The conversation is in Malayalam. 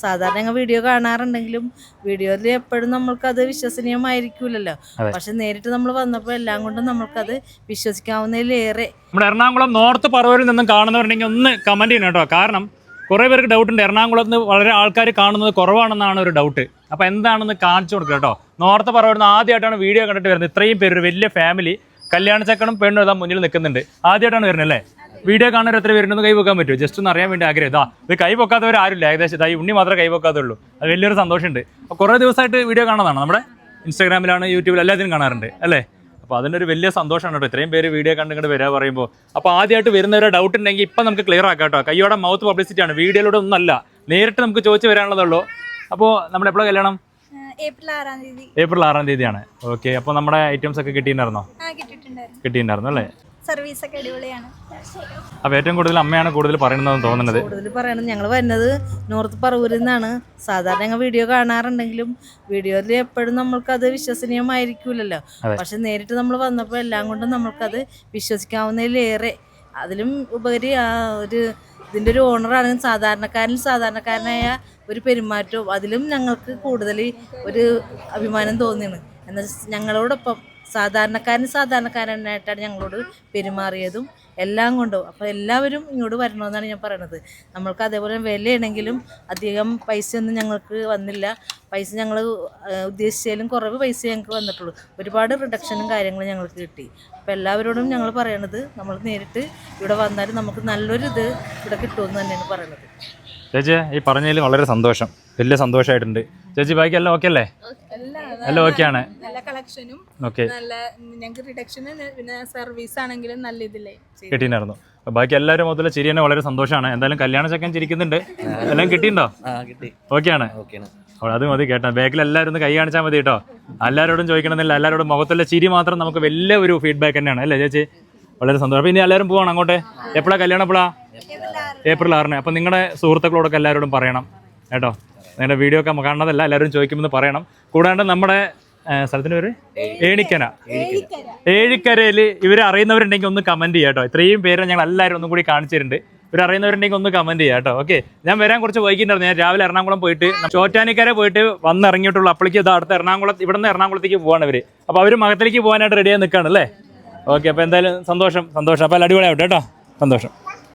സാധാരണ ഞങ്ങൾ വീഡിയോ കാണാറുണ്ടെങ്കിലും വീഡിയോയിൽ എപ്പോഴും നമ്മൾക്കത് വിശ്വസനീയമായിരിക്കൂലല്ലോ. പക്ഷെ നേരിട്ട് നമ്മൾ വന്നപ്പോൾ എല്ലാം കൊണ്ടും നമ്മൾക്കത് വിശ്വസിക്കാവുന്നതിലേറെ. നമ്മുടെ എറണാകുളം നോർത്ത് പറവൂരിൽ നിന്നും കാണുന്നവരുണ്ടെങ്കിൽ ഒന്ന് കമന്റ് ചെയ്യണം കേട്ടോ. കാരണം കുറേ പേർക്ക് ഡൗട്ട് ഉണ്ട്, എറണാകുളത്ത് നിന്ന് വളരെ ആൾക്കാർ കാണുന്നത് കുറവാണെന്നാണ് ഒരു ഡൗട്ട്. അപ്പോൾ എന്താണെന്ന് കാണിച്ചു കൊടുക്കുക കേട്ടോ. നോർത്ത് പറവൂരിൽ നിന്ന് ആദ്യമായിട്ടാണ് വീഡിയോ കണ്ടിട്ട് വരുന്നത്. ഇത്രയും പേര്, വലിയ ഫാമിലി, കല്യാണ ചക്കനും പെണ്ണും ഇതാ മുന്നിൽ നിൽക്കുന്നുണ്ട്. ആദ്യമായിട്ടാണ് വരുന്നത് അല്ലേ? വീഡിയോ കാണാൻ എത്ര പേരുണ്ടെന്ന് കൈ വെക്കാൻ പറ്റുമോ? ജസ്റ്റ് ഒന്ന് അറിയാൻ വേണ്ടി ആഗ്രഹം. ഇത് കൈ വെക്കാത്തവർ ആരുമില്ല, ഏകദേശം ഈ ഉണ്ണി മാത്രമേ കൈ വെക്കാത്തുള്ളൂ. അത് വലിയൊരു സന്തോഷമുണ്ട്. അപ്പോൾ കുറേ ദിവസമായിട്ട് വീഡിയോ കാണുന്നതാണ്, നമ്മുടെ ഇൻസ്റ്റാഗ്രാമിലാണ്, യൂട്യൂബിൽ എല്ലാത്തിനും കാണാറുണ്ട് അല്ലേ? അപ്പോൾ അതിനൊരു വലിയ സന്തോഷമാണ് കേട്ടോ, ഇത്രയും പേര് വീഡിയോ കണ്ടിങ്ങോട്ട് വരിക പറയുമ്പോൾ. അപ്പോൾ ആദ്യമായിട്ട് വരുന്നവരെ ഡൗട്ട് ഉണ്ടെങ്കിൽ ഇപ്പം നമുക്ക് ക്ലിയർ ആക്കാം കേട്ടോ. കയ്യോടെ മൗത്ത് പബ്ലിസിറ്റിയാണ്, വീഡിയോയിലൂടെ ഒന്നല്ല, നേരിട്ട് നമുക്ക് ചോദിച്ച് വരാനുള്ളതുള്ളൂ. അപ്പോൾ നമ്മുടെ എപ്പോഴാണ് കല്യാണം? ഏപ്രിൽ 6-ാം തീയതിയാണ്. ഓക്കെ. അപ്പോൾ നമ്മുടെ ഐറ്റംസ് ഒക്കെ കിട്ടിയിട്ടുണ്ടായിരുന്നോ? കിട്ടിയിട്ടുണ്ടായിരുന്നു അല്ലേ? സർവീസ് ഒക്കെ അടിപൊളിയാണ്. അപ്പോൾ ഏറ്റവും കൂടുതൽ അമ്മയാണ് കൂടുതൽ പറയുന്നതെന്ന് തോന്നുന്നത്. കൂടുതൽ പറയുന്നത് ഞങ്ങൾ വരുന്നത് നോർത്ത് പറവൂരിൽ നിന്നാണ്. സാധാരണ ഞങ്ങൾ വീഡിയോ കാണാറുണ്ടെങ്കിലും വീഡിയോയിൽ എപ്പോഴും നമ്മൾക്കത് വിശ്വസനീയമായിരിക്കൂലല്ലോ. പക്ഷെ നേരിട്ട് നമ്മൾ വന്നപ്പോൾ എല്ലാം കൊണ്ടും നമ്മൾക്കത് വിശ്വസിക്കാവുന്നതിലേറെ. അതിലും ഉപരി ഇതിൻ്റെ ഒരു ഓണറാണ് സാധാരണക്കാരനായ ഒരു പെരുമാറ്റവും അതിലും ഞങ്ങൾക്ക് കൂടുതൽ ഒരു അഭിമാനം തോന്നിയാണ്. എന്നാൽ ഞങ്ങളോടൊപ്പം സാധാരണക്കാരനായിട്ടാണ് ഞങ്ങളോട് പെരുമാറിയതും എല്ലാം കൊണ്ടും. അപ്പോൾ എല്ലാവരും ഇങ്ങോട്ട് വരണമെന്നാണ് ഞാൻ പറയണത്. നമ്മൾക്ക് അതേപോലെ വിലയാണെങ്കിലും അധികം പൈസയൊന്നും ഞങ്ങൾക്ക് വന്നില്ല. പൈസ ഞങ്ങൾ ഉദ്ദേശിച്ചാലും കുറവ് പൈസ ഞങ്ങൾക്ക് വന്നിട്ടുള്ളൂ. ഒരുപാട് റിഡക്ഷനും കാര്യങ്ങളും ഞങ്ങൾക്ക് കിട്ടി. അപ്പോൾ എല്ലാവരോടും ഞങ്ങൾ പറയണത് നമ്മൾ നേരിട്ട് ഇവിടെ വന്നാൽ നമുക്ക് നല്ലൊരു ഇവിടെ കിട്ടുമെന്ന് തന്നെയാണ് പറയണത്. ചേച്ചി ഈ പറഞ്ഞതിൽ വളരെ സന്തോഷം, വലിയ സന്തോഷമായിട്ടുണ്ട്. ചേച്ചി ബാക്കി എല്ലാം ഓക്കെ അല്ലേ? എല്ലാം ഓക്കെയാണ്. നല്ല കളക്ഷനും നല്ല ഞങ്ങൾക്ക് റിഡക്ഷനും പിന്നെ സർവീസ് ആണെങ്കിലും നല്ല ഇതിലേ കിട്ടിയിട്ടുണ്ടായിരുന്നു. ബാക്കി എല്ലാവരും മൊത്തത്തിൽ ചിരി തന്നെ വളരെ സന്തോഷമാണ്. എന്തായാലും കല്യാണ ചക്കൻ ചിരിക്കുന്നുണ്ട്. എല്ലാം കിട്ടിയിട്ടുണ്ടോ? ഓക്കെയാണ്. അപ്പോൾ അത് മതി കേട്ടോ. ബാക്കിൽ എല്ലാവരും ഒന്ന് കൈ കാണിച്ചാൽ മതി കേട്ടോ. എല്ലാവരോടും ചോദിക്കണമെന്നില്ല, എല്ലാവരോടും മുഖത്തുള്ള ചിരി മാത്രം നമുക്ക് വലിയ ഒരു ഫീഡ്ബാക്ക് തന്നെയാണ് അല്ലേ ചേച്ചി? വളരെ സന്തോഷം. അപ്പോൾ ഇനി എല്ലാവരും പോവാണ് അങ്ങോട്ട്. എപ്പോഴാണ് കല്യാണം? എപ്പോഴാണ്? ഏപ്രിൽ 6-ന്. അപ്പോൾ നിങ്ങളുടെ സുഹൃത്തുക്കളോടൊക്കെ എല്ലാവരോടും പറയണം കേട്ടോ. നിങ്ങളുടെ വീഡിയോ ഒക്കെ കാണുന്നതല്ല, എല്ലാവരും ചോദിക്കുമെന്ന് പറയണം. കൂടാണ്ട് നമ്മുടെ സ്ഥലത്തിന് പേര് ഏഴിക്കരയിൽ ഇവർ അറിയുന്നവരുണ്ടെങ്കിൽ ഒന്ന് കമൻറ്റ് ചെയ്യാം കേട്ടോ. ഇത്രയും പേരെ ഞങ്ങൾ എല്ലാവരും ഒന്നും കൂടി കാണിച്ചിട്ടുണ്ട്. ഇവർ അറിയുന്നവരുണ്ടെങ്കിൽ ഒന്ന് കമൻറ്റ് ചെയ്യാം കേട്ടോ. ഓക്കെ. ഞാൻ വരാൻ കുറച്ച് വൈകിട്ടുണ്ടായിരുന്നു. ഞാൻ രാവിലെ എറണാകുളം പോയിട്ട് ചോറ്റാനിക്കര പോയിട്ട് വന്നിറങ്ങിയിട്ടുള്ളൂ. അപ്പോഴേക്ക് ഇത് അടുത്ത ഇവിടെ നിന്ന് എറണാകുളത്തേക്ക് പോവാണ് അവർ. അപ്പോൾ അവർ മകത്തിലേക്ക് പോകാനായിട്ട് റെഡിയായി നിൽക്കുകയാണ് അല്ലേ? ഓക്കെ. അപ്പോൾ എന്തായാലും സന്തോഷം. അപ്പോൾ എല്ലാം അടിപൊളിയാവട്ടെ കേട്ടോ. സന്തോഷം.